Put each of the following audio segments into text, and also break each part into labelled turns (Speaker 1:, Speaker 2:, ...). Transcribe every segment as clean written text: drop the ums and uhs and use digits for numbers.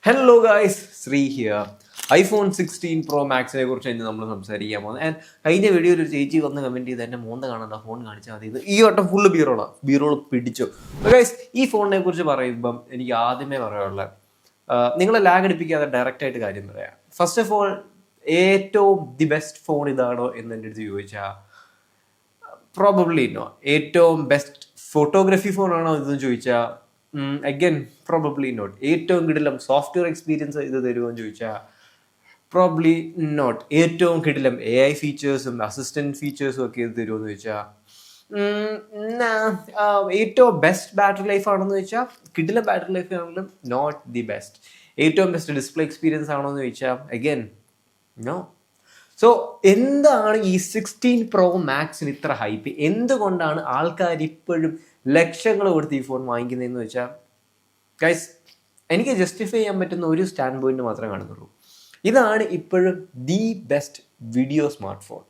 Speaker 1: Hello guys, Sree here. IPhone 16 pro മാക്സിനെ കുറിച്ച് ഇന്ന് നമ്മൾ സംസാരിക്കാൻ പോകുന്നത്. ആൻഡ് കഴിഞ്ഞ വീഡിയോയിൽ ഒരു ചേച്ചി വന്ന് കമൻറ്റ് ചെയ്ത് എൻ്റെ മോന്ത കാണണ്ട ഫോൺ കാണിച്ചാൽ മതി. ഇത് ഈ വട്ടം ഫുള്ള് ബീറോൾ പിടിച്ചു. ഗൈസ്, ഈ ഫോണിനെ കുറിച്ച് പറയുമ്പം എനിക്ക് ആദ്യമേ പറയാനുള്ളത്, നിങ്ങളെ ലാഗ് അടിപ്പിക്കാതെ ഡയറക്റ്റായിട്ട് കാര്യം പറയാം. ഫസ്റ്റ് ഓഫ് ഓൾ, ഏറ്റവും ദി ബെസ്റ്റ് ഫോൺ ഇതാണോ എന്ന് എൻ്റെ അടുത്ത് ചോദിച്ചാൽ പ്രോബബ്ലി നോ. ഏറ്റവും ബെസ്റ്റ് ഫോട്ടോഗ്രാഫി ഫോണാണോ ഇതെന്ന് ചോദിച്ചാൽ അഗൈൻ പ്രോബബ്ലി നോട്ട്. ഏറ്റവും കിടിലം സോഫ്റ്റ്വെയർ എക്സ്പീരിയൻസ് ഇത് തരുമോ എന്ന് ചോദിച്ചാൽ പ്രോബ്ലി നോട്ട്. ഏറ്റവും കിടിലം AI ഫീച്ചേഴ്സും അസിസ്റ്റന്റ് ഫീച്ചേഴ്സും ഒക്കെ ഇത് തരുമോ എന്ന് ചോദിച്ചാൽ ഏറ്റവും ബെസ്റ്റ് ബാറ്ററി ലൈഫ് ആണെന്ന് ചോദിച്ചാൽ കിടിലം ബാറ്ററി ലൈഫ് ആണെങ്കിലും നോട്ട് ദി ബെസ്റ്റ്. ഏറ്റവും ബെസ്റ്റ് ഡിസ്പ്ലേ എക്സ്പീരിയൻസ് ആണോ എന്ന് ചോദിച്ചാൽ അഗൈൻ നോ. സോ എന്താണ് ഈ 16 പ്രോ മാക്സിന് ഇത്ര ഹൈപ്പ്? എന്തുകൊണ്ടാണ് ആൾക്കാർ ഇപ്പോഴും ലക്ഷങ്ങൾ കൊടുത്ത് ഈ ഫോൺ വാങ്ങിക്കുന്നതെന്ന് വെച്ചാൽ ഗൈസ്, എനിക്ക് ജസ്റ്റിഫൈ ചെയ്യാൻ പറ്റുന്ന ഒരു സ്റ്റാൻഡ് പോയിന്റ് മാത്രമേ കാണുന്നുള്ളൂ. ഇതാണ് ഇപ്പോഴും the best video smartphone.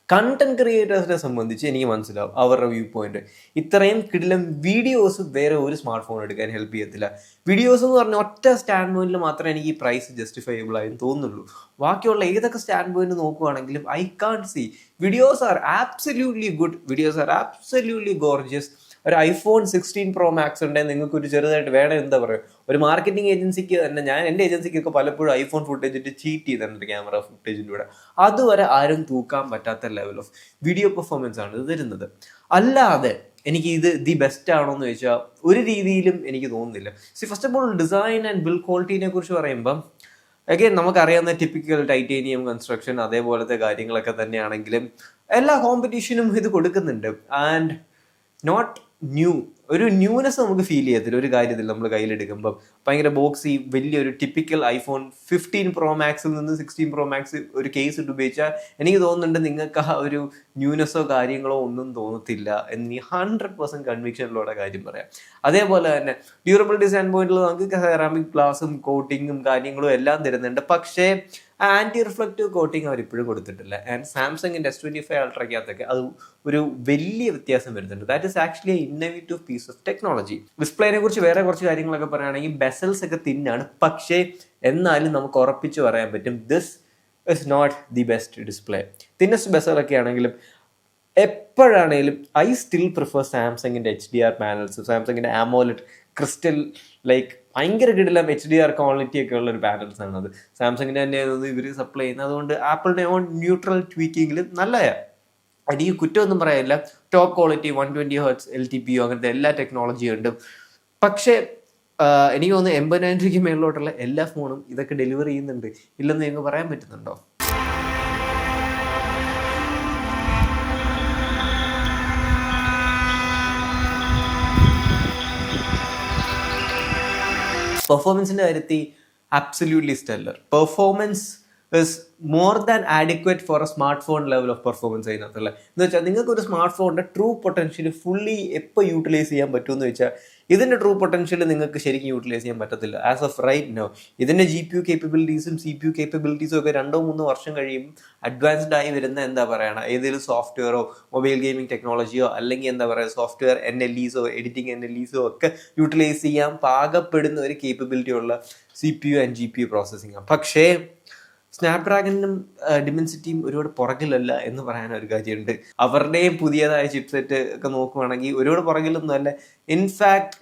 Speaker 1: Content ക്രിയേറ്റേഴ്സിനെ സംബന്ധിച്ച് എനിക്ക് മനസ്സിലാവും അവരുടെ വ്യൂ പോയിന്റ്. ഇത്രയും കിടിലം വീഡിയോസ് വേറെ ഒരു സ്മാർട്ട് ഫോൺ എടുക്കാൻ ഹെൽപ്പ് ചെയ്യത്തില്ല. വീഡിയോസ് എന്ന് പറഞ്ഞ ഒറ്റ സ്റ്റാൻഡ് പോയിന്റിൽ മാത്രമേ എനിക്ക് ഈ പ്രൈസ് ജസ്റ്റിഫയബിൾ ആയെന്ന് തോന്നുള്ളൂ. ബാക്കിയുള്ള ഏതൊക്കെ സ്റ്റാൻഡ് പോയിന്റ് നോക്കുവാണെങ്കിലും I can't see. Videos are absolutely good, videos are absolutely gorgeous. ഒരു ഐഫോൺ 16 പ്രോ മാക്സ് ഉണ്ടെങ്കിൽ നിങ്ങൾക്ക് ഒരു ചെറുതായിട്ട് വേണം, എന്താ പറയുക, ഒരു മാർക്കറ്റിംഗ് ഏജൻസിക്ക് തന്നെ. ഞാൻ എൻ്റെ ഏജൻസിക്കൊക്കെ പലപ്പോഴും ഐഫോൺ ഫുട്ടേജ് ഇട്ട് ചീറ്റ് ചെയ്തിട്ടുണ്ട്, ക്യാമറ ഫുട്ടേജിൻ്റെ കൂടെ. അതുവരെ ആരും തൂക്കാൻ പറ്റാത്ത ലെവൽ ഓഫ് വീഡിയോ പെർഫോമൻസ് ആണ് ഇത് തരുന്നത്. അല്ലാതെ എനിക്ക് ഇത് ദി ബെസ്റ്റ് ആണോ എന്ന് ചോദിച്ചാൽ ഒരു രീതിയിലും എനിക്ക് തോന്നുന്നില്ല. First of all, design and build ക്വാളിറ്റീനെ കുറിച്ച് പറയുമ്പം അഗൈൻ നമുക്കറിയാവുന്ന ടിപ്പിക്കൽ ടൈറ്റേനിയം കൺസ്ട്രക്ഷൻ അതേപോലത്തെ കാര്യങ്ങളൊക്കെ തന്നെയാണെങ്കിലും എല്ലാ കോമ്പറ്റീഷനും ഇത് കൊടുക്കുന്നുണ്ട്. And not new. ഒരു ന്യൂനെസ് നമുക്ക് ഫീൽ ചെയ്യത്തില്ല ഒരു കാര്യത്തിൽ. നമ്മൾ കയ്യിലെടുക്കുമ്പം ഭയങ്കര ബോക്സി വലിയൊരു ടിപ്പിക്കൽ ഐഫോൺ 15 പ്രോ മാക്സിൽ നിന്ന് 16 പ്രോ മാക്സ് ഒരു കേസ് ഇട്ട് ഉപയോഗിച്ചാൽ എനിക്ക് തോന്നുന്നുണ്ട് നിങ്ങൾക്ക് ആ ഒരു ന്യൂനെസ്സോ കാര്യങ്ങളോ ഒന്നും തോന്നത്തില്ല എന്ന് 100% കൺവിക്ഷനിലൂടെ കാര്യം പറയാം. അതേപോലെ തന്നെ ഡ്യൂറബിലിറ്റി സ്റ്റാൻഡ് പോയിന്റിൽ നമുക്ക് സെറാമിക് ഗ്ലാസും കോട്ടിങ്ങും കാര്യങ്ങളും എല്ലാം തരുന്നുണ്ട്. പക്ഷേ ആൻറ്റി റിഫ്ലക്റ്റീവ് കോട്ടിങ് അവർ ഇപ്പോഴും കൊടുത്തിട്ടില്ല. ആൻഡ് സാംസങ്ങിൻ്റെ S25 അൾട്രയ്ക്കകത്തൊക്കെ അത് ഒരു വലിയ വ്യത്യാസം വരുന്നുണ്ട്. That is actually innovative piece of technology. ഡിസ്പ്ലേനെ കുറിച്ച് വേറെ കുറച്ച് കാര്യങ്ങളൊക്കെ പറയുകയാണെങ്കിൽ ബെസൽസ് ഒക്കെ തിന്നാണ്, പക്ഷേ എന്നാലും നമുക്ക് ഉറപ്പിച്ച് പറയാൻ പറ്റും this is not the best display. Thinnest ബെസലൊക്കെ ആണെങ്കിലും എപ്പോഴാണെങ്കിലും ഐ സ്റ്റിൽ പ്രിഫർ സാംസങ്ങിൻ്റെ HDR പാനൽസ്, സാംസങ്ങിൻ്റെ ആമോലെഡ് ക്രിസ്റ്റൽ ലൈക്ക് ഭയങ്കര കിടിലം HDR ക്വാളിറ്റി ഒക്കെ ഉള്ള ഒരു പാനൽസ് ആണ് അത്. സാംസങ്ങിൻ്റെ തന്നെ ഇവർ സപ്ലൈ ചെയ്യുന്നത്. അതുകൊണ്ട് ആപ്പിളിൻ്റെ ഓൺ ന്യൂട്രൽ ട്വീക്കിങ്ങിൽ നല്ലതാണ്. എനിക്ക് കുറ്റമൊന്നും പറയാനില്ല. ടോപ്പ് ക്വാളിറ്റി 120 Hz LTPO അങ്ങനത്തെ എല്ലാ ടെക്നോളജിയും ഉണ്ട്. പക്ഷേ എനിക്ക് തോന്നുന്നു 80,000 രൂപയ്ക്ക് മേളിലോട്ടുള്ള എല്ലാ ഫോണും ഇതൊക്കെ ഡെലിവർ ചെയ്യുന്നുണ്ട്. ഇല്ലെന്ന് നിങ്ങൾക്ക് പറയാൻ പറ്റുന്നുണ്ടോ? പെർഫോമൻസിൻ്റെ കാര്യത്തിൽ absolutely stellar. Performance is more than adequate for a smart phone level of performance അതിനകത്തുള്ള. എന്ന് വെച്ചാൽ നിങ്ങൾക്ക് ഒരു സ്മാർട്ട് ഫോണിൻ്റെ ട്രൂ പൊട്ടൻഷ്യൽ ഫുള്ളി എപ്പോൾ യൂട്ടിലൈസ് ചെയ്യാൻ പറ്റുമെന്ന് വെച്ചാൽ ഇതിൻ്റെ ട്രൂ പൊട്ടൻഷ്യൽ നിങ്ങൾക്ക് ശരിക്കും യൂട്ടിലൈസ് ചെയ്യാൻ പറ്റത്തില്ല ആസ് ഓഫ് റൈറ്റ് നോ. ഇതിൻ്റെ GPU കേപ്പബിലിറ്റീസും CPU കേപ്പബിലിറ്റീസും ഒക്കെ 2-3 വർഷം കഴിയുമ്പോൾ അഡ്വാൻസ്ഡ് ആയി വരുന്ന എന്താ പറയുക, ഏതെങ്കിലും സോഫ്റ്റ്വെയറോ മൊബൈൽ ഗെയിമിംഗ് ടെക്നോളജിയോ അല്ലെങ്കിൽ എന്താ പറയുക സോഫ്റ്റ്വെയർ NLEസോ എഡിറ്റിംഗ് NLEസോ ഒക്കെ യൂട്ടിലൈസ് ചെയ്യാൻ പാകപ്പെടുന്ന ഒരു കേപ്പബിലിറ്റി ഉള്ള CPU ആൻഡ് GPU പ്രോസസ്സിംഗ് ആണ്. പക്ഷേ സ്നാപ്ഡ്രാഗനും ഡിമെൻസിറ്റിയും ഒരുപാട് പുറകിലല്ല എന്ന് പറയാൻ ഒരു കാര്യമുണ്ട്. അവരുടെയും പുതിയതായ ചിപ്സെറ്റ് ഒക്കെ നോക്കുവാണെങ്കിൽ ഒരുപാട് പുറകിലൊന്നും അല്ല. ഇൻഫാക്ട്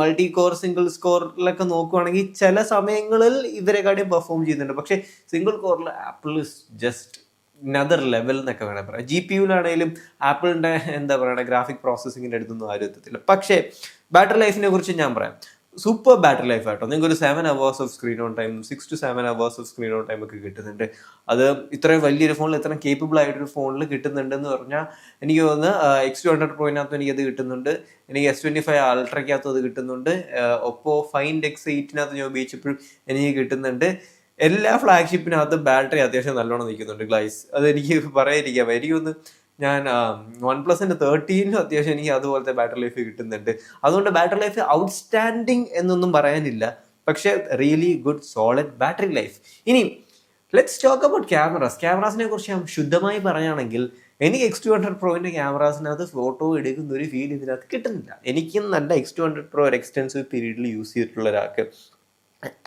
Speaker 1: മൾട്ടി കോർ സിംഗിൾ സ്കോറിലൊക്കെ നോക്കുവാണെങ്കിൽ ചില സമയങ്ങളിൽ ഇവരെക്കാളും പെർഫോം ചെയ്യുന്നുണ്ട്. പക്ഷേ സിംഗിൾ കോറിൽ ആപ്പിൾ ഇസ് ജസ്റ്റ് നദർ ലെവൽ എന്നൊക്കെ വേണം പറയാം. GPUലാണെങ്കിലും ആപ്പിളിൻ്റെ എന്താ പറയുക ഗ്രാഫിക് പ്രോസസ്സിങ്ങിൻ്റെ അടുത്തൊന്നും ആരും എത്തത്തില്ല. പക്ഷേ ബാറ്ററി ലൈഫിനെ കുറിച്ച് ഞാൻ പറയാം. സൂപ്പർ ബാറ്ററി ലൈഫ് ആട്ടോ. നിങ്ങൾക്ക് ഒരു 7 hours of screen on time, 6 to 7 hours of screen on time ഒക്കെ കിട്ടുന്നുണ്ട്. അത് ഇത്രയും വലിയൊരു ഫോണിൽ ഇത്രയും കേപ്പബിൾ ആയിട്ടൊരു ഫോണിൽ കിട്ടുന്നുണ്ടെന്ന് പറഞ്ഞാൽ എനിക്ക് തോന്നുന്നു X200 പ്രോയിനകത്തും എനിക്കത് കിട്ടുന്നുണ്ട്. എനിക്ക് S25 അൾട്രയ്ക്കകത്തും അത് കിട്ടുന്നുണ്ട്. ഒപ്പോ Find X8 ഞാൻ ഉപയോഗിച്ചപ്പോഴും എനിക്ക് കിട്ടുന്നുണ്ട്. എല്ലാ ഫ്ലാഗ്ഷിപ്പിനകത്തും ബാറ്ററി അത്യാവശ്യം നല്ലോണം നിൽക്കുന്നുണ്ട് ഗ്ലൈസ്. അതെനിക്ക് പറയാതിരിക്കാം. എനിക്കൊന്ന് ഞാൻ OnePlusൻ്റെ 13 അത്യാവശ്യം എനിക്ക് അതുപോലത്തെ ബാറ്ററി ലൈഫ് കിട്ടുന്നുണ്ട്. അതുകൊണ്ട് ബാറ്ററി ലൈഫ് ഔട്ട്സ്റ്റാൻഡിങ് എന്നൊന്നും പറയാനില്ല, പക്ഷേ really good solid battery life. ഇനി ലെറ്റ്സ് ടോക്ക് അബൌട്ട് ക്യാമറാസിനെ കുറിച്ച് ഞാൻ ശുദ്ധമായി പറയുകയാണെങ്കിൽ എനിക്ക് X200 പ്രോവിൻ്റെ ക്യാമറാസിനകത്ത് ഫോട്ടോ എടുക്കുന്ന ഒരു ഫീൽ ഇതിനകത്ത് കിട്ടുന്നില്ല. എനിക്കും നല്ല X200 പ്രോ ഒരു എക്സ്റ്റെൻസീവ് പീരീഡിൽ യൂസ് ചെയ്തിട്ടുള്ള ഒരാൾക്ക്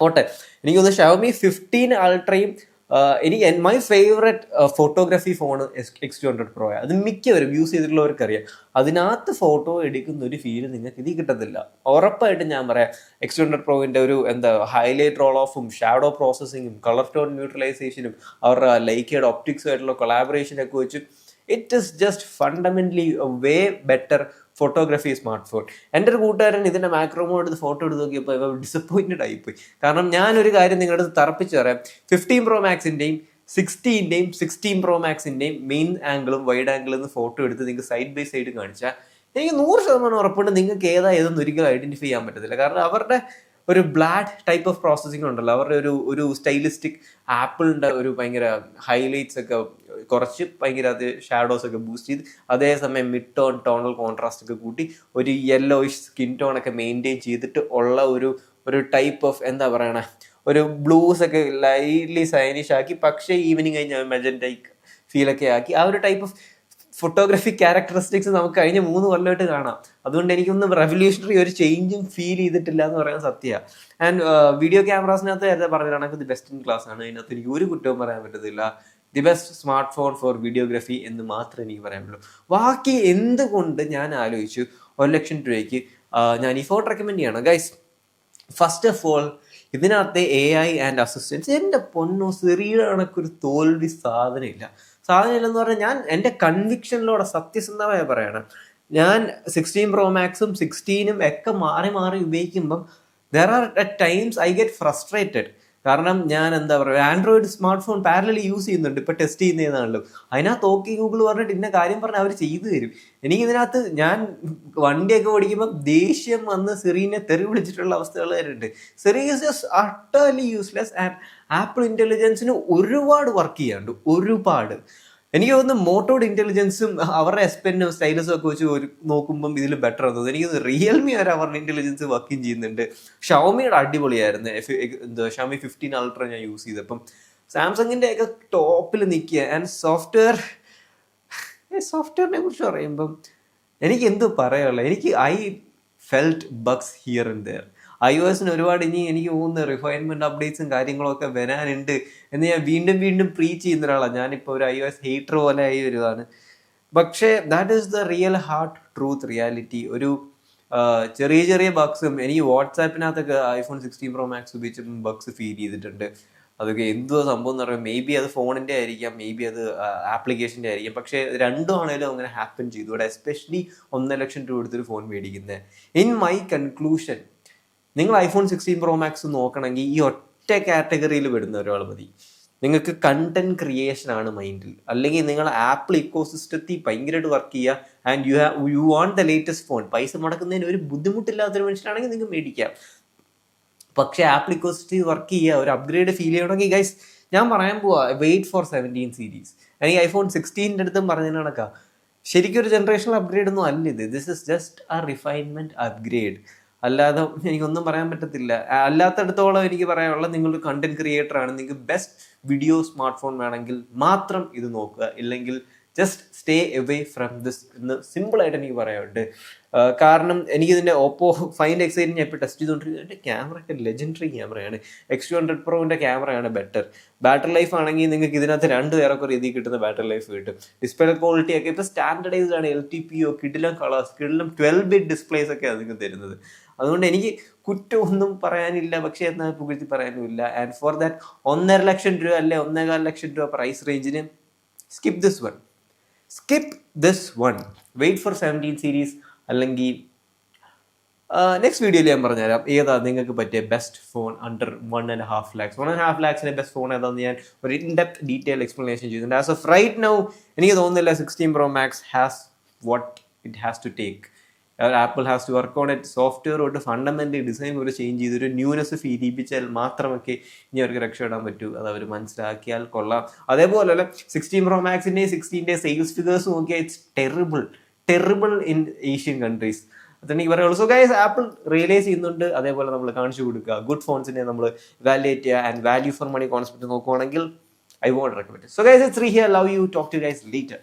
Speaker 1: പോട്ടെ, എനിക്കൊന്ന് ഷവമി 15 അൾട്രയും എനിക്ക് my favourite photography phone X200 Pro. അത് മിക്കവരും യൂസ് ചെയ്തിട്ടുള്ളവർക്ക് അറിയാം. അതിനകത്ത് ഫോട്ടോ എടുക്കുന്ന ഒരു ഫീല് നിങ്ങൾക്ക് ഇതിൽ കിട്ടത്തില്ല. ഉറപ്പായിട്ടും ഞാൻ പറയാം, X200 Proവിൻ്റെ ഒരു ഹൈലൈറ്റ് റോൾ ഓഫും ഷാഡോ പ്രോസസ്സിങ്ങും കളർ ടോൺ ന്യൂട്രലൈസേഷനും അവരുടെ ലൈക്കയുടെ ഒപ്റ്റിക്സുമായിട്ടുള്ള കൊളാബറേഷനൊക്കെ വെച്ച് it is just fundamentally way better photography smart phone. എൻ്റെ ഒരു കൂട്ടുകാരൻ ഇതിൻ്റെ മാക്രോ മോഡ് എടുത്ത് ഫോട്ടോ എടുത്ത് നോക്കിയപ്പോൾ ഡിസപ്പോയിൻറ്റഡ് ആയിപ്പോയി. കാരണം ഞാനൊരു കാര്യം നിങ്ങളുടെ അടുത്ത് തറപ്പിച്ച് പറയാം, 15 Pro Maxൻ്റെയും 16 Pro Maxൻ്റെയും മെയിൻ ആംഗിളും വൈഡ് ആംഗിളിൽ നിന്ന് ഫോട്ടോ എടുത്ത് നിങ്ങൾക്ക് സൈഡ് ബൈ സൈഡ് കാണിച്ചാൽ എനിക്ക് 100% ഉറപ്പുണ്ട് നിങ്ങൾക്ക് ഏതായതെന്ന് ഒരിക്കലും ഐഡൻറ്റിഫൈ ചെയ്യാൻ പറ്റത്തില്ല. കാരണം അവരുടെ ഒരു ബ്ലാഡ് ടൈപ്പ് ഓഫ് പ്രോസസ്സിംഗ് ഉണ്ടല്ലോ, അവരുടെ ഒരു സ്റ്റൈലിസ്റ്റിക് ആപ്പിളിൻ്റെ ഒരു ഭയങ്കര ഹൈലൈറ്റ്സ് ഒക്കെ കുറച്ച് ഭയങ്കര അത് ഷാഡോസ് ഒക്കെ ബൂസ്റ്റ് ചെയ്ത് അതേസമയം മിഡ് ടോൺ ടോണൽ കോൺട്രാസ്റ്റ് ഒക്കെ കൂട്ടി ഒരു യെല്ലോയിഷ് സ്കിൻ ടോൺ ഒക്കെ മെയിൻറ്റെയിൻ ചെയ്തിട്ട് ഉള്ള ഒരു ടൈപ്പ് ഓഫ് ഒരു ബ്ലൂസ് ഒക്കെ ലൈറ്റ്ലി സൈനിഷ് ആക്കി, പക്ഷേ ഈവനിങ് കഴിഞ്ഞ മെജന്റൈക്ക് ഫീലൊക്കെ ആക്കി ആ ഒരു ടൈപ്പ് ഓഫ് ഫോട്ടോഗ്രാഫി ക്യാരക്ടറിസ്റ്റിക്സ് നമുക്ക് കഴിഞ്ഞ 3 കൊല്ലമായിട്ട് കാണാം. അതുകൊണ്ട് എനിക്കൊന്നും റെവല്യൂഷണറി ഒരു ചേഞ്ചും ഫീൽ ചെയ്തിട്ടില്ല എന്ന് പറയാൻ സത്യമാണ്. ആൻഡ് വീഡിയോ ക്യാമറാസിനകത്ത് നേരത്തെ പറഞ്ഞതാണ് ഇത് ബെസ്റ്റ് ഇൻ ക്ലാസ് ആണ്. അതിനകത്ത് എനിക്ക് ഒരു കുറ്റവും പറയാൻ പറ്റത്തില്ല. The best smart phone for videography എന്ന് മാത്രമേ എനിക്ക് പറയാൻ പറ്റുള്ളൂ. ബാക്കി എന്തുകൊണ്ട് ഞാൻ ആലോചിച്ചു 1 ലക്ഷം രൂപയ്ക്ക് ഞാൻ ഈ ഫോൺ റെക്കമെൻഡ് ചെയ്യണം. ഗൈസ്, ഫസ്റ്റ് ഓഫ് ഓൾ ഇതിനകത്തെ AI ആൻഡ് അസിസ്റ്റൻസ് എൻ്റെ പൊന്നോ സിറിയുടെ കണക്കൊരു തോൽവി സാധനമില്ല എന്ന് പറഞ്ഞാൽ ഞാൻ എൻ്റെ കൺവിക്ഷനിലൂടെ സത്യസന്ധമായി പറയണം. ഞാൻ 16 Pro Maxും 16ഉം ഒക്കെ മാറി മാറി ഉപയോഗിക്കുമ്പം there are at times I get frustrated. കാരണം ഞാൻ Android smart phone parallelly use ചെയ്യുന്നുണ്ട്, ഇപ്പം ടെസ്റ്റ് ചെയ്യുന്നതാണല്ലോ. അതിനകത്ത് ഓക്കെ ഗൂഗിൾ പറഞ്ഞിട്ട് ഇന്ന കാര്യം പറഞ്ഞാൽ അവർ ചെയ്തു തരും. എനിക്കിതിനകത്ത് ഞാൻ വണ്ടിയൊക്കെ ഓടിക്കുമ്പോൾ ദേഷ്യം വന്ന് സിറീനെ തെറി വിളിച്ചിട്ടുള്ള അവസ്ഥകൾ വരുന്നുണ്ട്. Siri is just utterly useless. And Apple ഇൻ്റലിജൻസിന് ഒരുപാട് വർക്ക് ചെയ്യാണ്ട്, ഒരുപാട്. എനിക്ക് തോന്നുന്നു മോട്ടോയുടെ ഇൻ്റലിജൻസും അവരുടെ എസ്പെന്നും സ്റ്റൈലസും ഒക്കെ വെച്ച് നോക്കുമ്പം ഇതിൽ ബെറ്റർ ആണ് തോന്നുന്നു. എനിക്ക് റിയൽമി വരെ അവരുടെ ഇൻ്റലിജൻസ് വർക്കിംഗ് ചെയ്യുന്നുണ്ട്. ഷവമിയുടെ അടിപൊളിയായിരുന്നു. ഷവമി 15 അൾട്ര ഞാൻ യൂസ് ചെയ്തപ്പം. സാംസങ്ങിൻ്റെ ഒക്കെ ടോപ്പിൽ നിൽക്കുക. ആൻഡ് സോഫ്റ്റ്വെയറിനെ കുറിച്ച് പറയുമ്പം എനിക്ക് എന്ത് പറയാനുള്ള, എനിക്ക് I felt Bugs here and their. iOS ഒരുപാട് ഇനി എനിക്ക് തോന്നുന്ന റിഫൈൻമെന്റ് അപ്ഡേറ്റ്സും കാര്യങ്ങളൊക്കെ വരാനുണ്ട് എന്ന് ഞാൻ വീണ്ടും പ്രീച്ച് ചെയ്യുന്ന ഒരാളാണ്. ഞാനിപ്പോൾ ഒരു iOS ഹേറ്റർ പോലെ ആയി വരുവാണ്. പക്ഷേ that is the real heart truth reality. ഒരു ചെറിയ ബഗ്സും എനിക്ക് വാട്സാപ്പിനകത്തൊക്കെ iPhone 16 Pro Max ഉപയോഗിച്ചപ്പോൾ ബഗ്സ് ഫീൽ ചെയ്തിട്ടുണ്ട്. അതൊക്കെ എന്തോ സംഭവം എന്ന് പറയുമ്പോൾ മേ ബി അത് ഫോണിൻ്റെ ആയിരിക്കാം, മേ ബി അത് ആപ്ലിക്കേഷൻ്റെ ആയിരിക്കാം. പക്ഷേ രണ്ടും ആണെങ്കിലും അങ്ങനെ ഹാപ്പൻ ചെയ്തു. ഇവിടെ എസ്പെഷ്യലി 1 ലക്ഷം രൂപ എടുത്തൊരു ഫോൺ മേടിക്കുന്നത്. ഇൻ മൈ കൺക്ലൂഷൻ, നിങ്ങൾ iPhone 16 Pro Max നോക്കണമെങ്കിൽ ഈ ഒറ്റ കാറ്റഗറിയിൽ പെടുന്ന ഒരാൾ മതി. നിങ്ങൾക്ക് കണ്ടന്റ് ക്രിയേഷൻ ആണ് മൈൻഡിൽ, അല്ലെങ്കിൽ നിങ്ങൾ ആപ്പിൾ ഇക്കോസിസ്റ്റത്തിൽ ഭയങ്കരമായിട്ട് വർക്ക് ചെയ്യുക and you want the latest phone. പൈസ മുടക്കുന്നതിന് ഒരു ബുദ്ധിമുട്ടില്ലാത്തൊരു മനുഷ്യനാണെങ്കിൽ നിങ്ങൾക്ക് മേടിക്കാം. പക്ഷേ ആപ്പിൾ ഇക്കോസിസ്റ്റത്തിൽ വർക്ക് ചെയ്യുക, ഒരു അപ്ഗ്രേഡ് ഫീൽ ചെയ്യണമെങ്കിൽ ഗൈസ് ഞാൻ പറയാൻ പോവാ, വെയിറ്റ് ഫോർ 17 സീരീസ്. എനിക്ക് iPhone 16 അടുത്തും പറഞ്ഞതിന് കണക്കാം. ശരിക്കും ഒരു ജനറേഷണൽ അപ്ഗ്രേഡ് ഒന്നും അല്ല ഇത്. This is just A refinement upgrade. അല്ലാതെ എനിക്കൊന്നും പറയാൻ പറ്റത്തില്ല. അല്ലാത്തടത്തോളം എനിക്ക് പറയാനുള്ളത്, നിങ്ങളൊരു കണ്ടന്റ് ക്രിയേറ്റർ ആണ്, നിങ്ങൾക്ക് ബെസ്റ്റ് വീഡിയോ സ്മാർട്ട് ഫോൺ വേണമെങ്കിൽ മാത്രം ഇത് നോക്കുക. ഇല്ലെങ്കിൽ just stay away from this എന്ന് സിമ്പിളായിട്ട് എനിക്ക് പറയാനുണ്ട്. കാരണം എനിക്കിതിൻ്റെ ഓപ്പോ ഫൈൻഡ് X8 ഞാൻ ഇപ്പോൾ ടെസ്റ്റ് ചെയ്തുകൊണ്ടിരിക്കുന്നത്. എൻ്റെ ക്യാമറയൊക്കെ ലെജൻഡറി ക്യാമറയാണ്. X200 Proൻ്റെ ക്യാമറയാണ് ബെറ്റർ. ബാറ്ററി ലൈഫ് ആണെങ്കിൽ നിങ്ങൾക്ക് ഇതിനകത്ത് 2 ഏറെക്കുറെ രീതിയിൽ കിട്ടുന്ന ബാറ്ററി ലൈഫ് കിട്ടും. ഡിസ്പ്ലേ ക്വാളിറ്റി ഒക്കെ ഇപ്പോൾ സ്റ്റാൻഡർഡൈസ്ഡ് ആണ്. LTPO, കിടിലം കളേഴ്സ്, കിടിലം 12-bit ഡിസ്പ്ലേസ് ഒക്കെ അത് നിങ്ങൾക്ക് തരുന്നത്. അതുകൊണ്ട് എനിക്ക് കുറ്റമൊന്നും പറയാനില്ല, പക്ഷേ എന്നാൽ പുകഴ്ത്തി പറയാനുമില്ല. ആൻഡ് ഫോർ ദാറ്റ് 1.5 ലക്ഷം രൂപ അല്ലെ 1.25 ലക്ഷം രൂപ പ്രൈസ് റേഞ്ചിന് skip this one. Wait for 17 series. അല്ലെങ്കിൽ നെക്സ്റ്റ് വീഡിയോയിൽ ഞാൻ പറഞ്ഞുതരാം ഏതാ നിങ്ങൾക്ക് പറ്റിയ best phone under 1.5 lakhs. 1.5 lakhs best phone ഏതാണെന്ന് ഞാൻ ഒരു ഇൻഡെപ്ത് ഡീറ്റെയിൽ എക്സ്പ്ലനേഷൻ ചെയ്തിട്ടുണ്ട്. ആസ് ഓഫ് റൈറ്റ് നൗ എനിക്ക് തോന്നുന്നില്ല 16 Pro Max has what it has to take. Apple has to work on it. Software തൊട്ട് ഫണ്ടമെൻ്റലി ഡിസൈൻ ഒരു change ചെയ്തൊരു newness feel ചെയ്യിപ്പിച്ചാൽ മാത്രമൊക്കെ ഇനി അവർക്ക് രക്ഷപ്പെടാൻ പറ്റൂ. അത് അവർ മനസ്സിലാക്കിയാൽ കൊള്ളാം. അതേപോലെ 16 Pro Maxൻ്റെയും 16ൻ്റെ സെയിൽസ് ഫിഗേഴ്സ് നോക്കിയാൽ it's terrible in Asian countries. അതെനിക്ക് പറയുള്ളൂ. സോ ഗൈസ്, ആപ്പിൾ റിയലൈസ് ചെയ്യുന്നുണ്ട്. അതേപോലെ നമ്മൾ കാണിച്ചു കൊടുക്കുക. ഗുഡ് ഫോൺസിനെ നമ്മൾ വാല്യുവേറ്റ് ചെയ്യുക and value for money concept നോക്കുവാണെങ്കിൽ I won't recommend it. So guys, it's Sri here. Love you. Talk to you guys later.